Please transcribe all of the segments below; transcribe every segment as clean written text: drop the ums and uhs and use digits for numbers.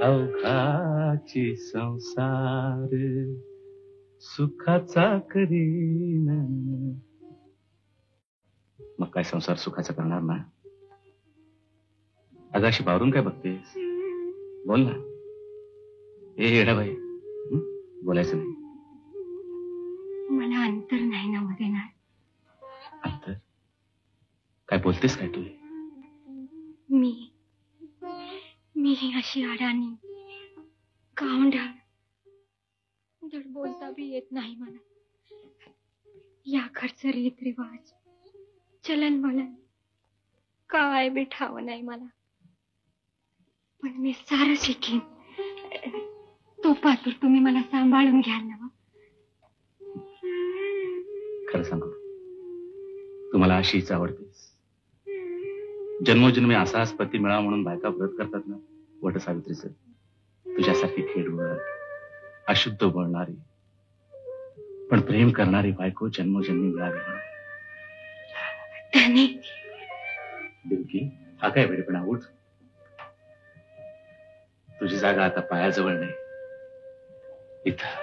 अवघाची संसार सुखाचा करीन. मग काय संसार सुखाचा करणार ना? अगाशी बावरून काय बघतेस? बोल ना. ए येडाबाई, बोलायचं नाही. मला अंतर नाही ना मध्ये ना. अंतर? काय बोलतेस काय तू? मी अशी अडाणी गावंढळ, धड बोलता बी येत नाही मला. या घरचं रीत रिवाज, चलन वलन काय बी ठाव नाही मला. पण मी सारं शिकीन. तो पातूर तुम्ही मला सांभाळून घ्याल ना? खरं सांगू, तुम्हाला अशीच आवडतेस. जन्मोजन्मी असाच पती मिळावा म्हणून बायका व्रत करतात ना, वट सावित्रीचं. तुझ्यासारखी खेडवळ, अशुद्ध बोलणारी पण प्रेम करणारी बायको जन्मोजन्मी मिळावी म्हणून. बिलकी, हा काय वेळेपणा? उठ. तुझी जागा आता पायाजवळ नाही, इथं.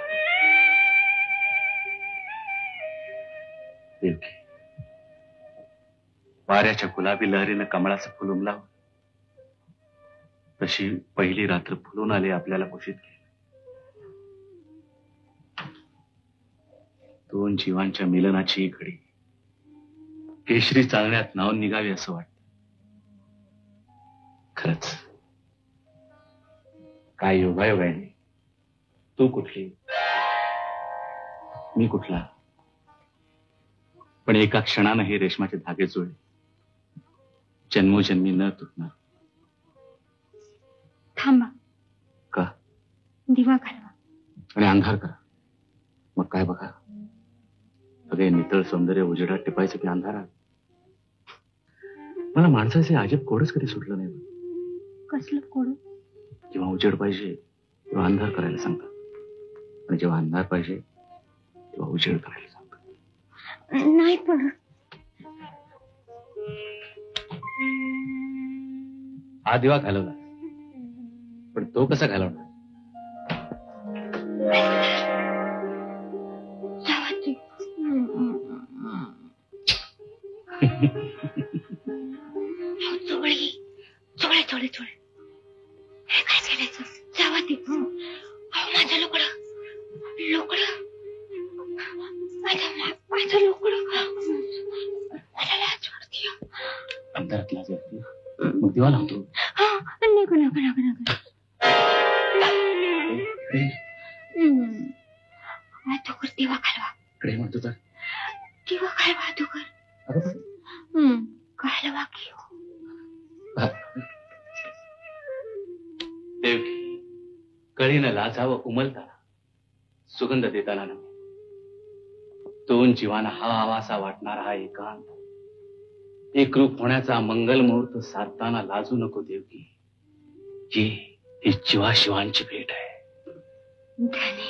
बिलकी, वाऱ्याच्या गुलाबी लहरीनं कमळाचं फुल उमलावं, तशी पहिली रात्र फुलून आली आपल्याला कुशीत घे. दोन जीवांच्या मिलनाची घडी केशरी चालण्यात नाव निघावी असं वाटतं. खरंच काय योगायोग आहे. तू कुठली, मी कुठला, पण एका क्षणानं हे रेशमाचे धागे जुळले, जन्मोजन्मी न तुटणार. थांबा. का? दिवा घालवा आणि अंधार करा. मग काय बघा, सगळे नितळ सौंदर्य उजेडात टिपायचं की अंधारात? मला माणसाचे अजब कोडच कधी सुटलं नाही. कसलं कोड? जेव्हा उजेड पाहिजे तेव्हा अंधार करायला सांगतात, आणि जेव्हा अंधार पाहिजे तेव्हा उजेड करायला सांगतात. नाही पण हा दिवा घालवला, पण तो कसा घालवणार? चोळे हे काय केलं? जावा ते. माझं लोकडं माझं लोकडं मला लाज वाटते. अंधारात लाज वाटते? मग दिवा लावतो. नको वाहतूकर दिवा घालवा. कडे म्हणतो तर दिवा घाल वाहतूकर. घालवा की. देवकी, कळीनं लाजावं उमलताना, सुगंध देताना नव्हे. दोन जीवांना हवासा वाटणारा हा एकांत, एकरूप होण्याचा मंगल मुहूर्त साधताना लाजू नको देवकी. ही जीवाशिवांची भेट आहे. धनी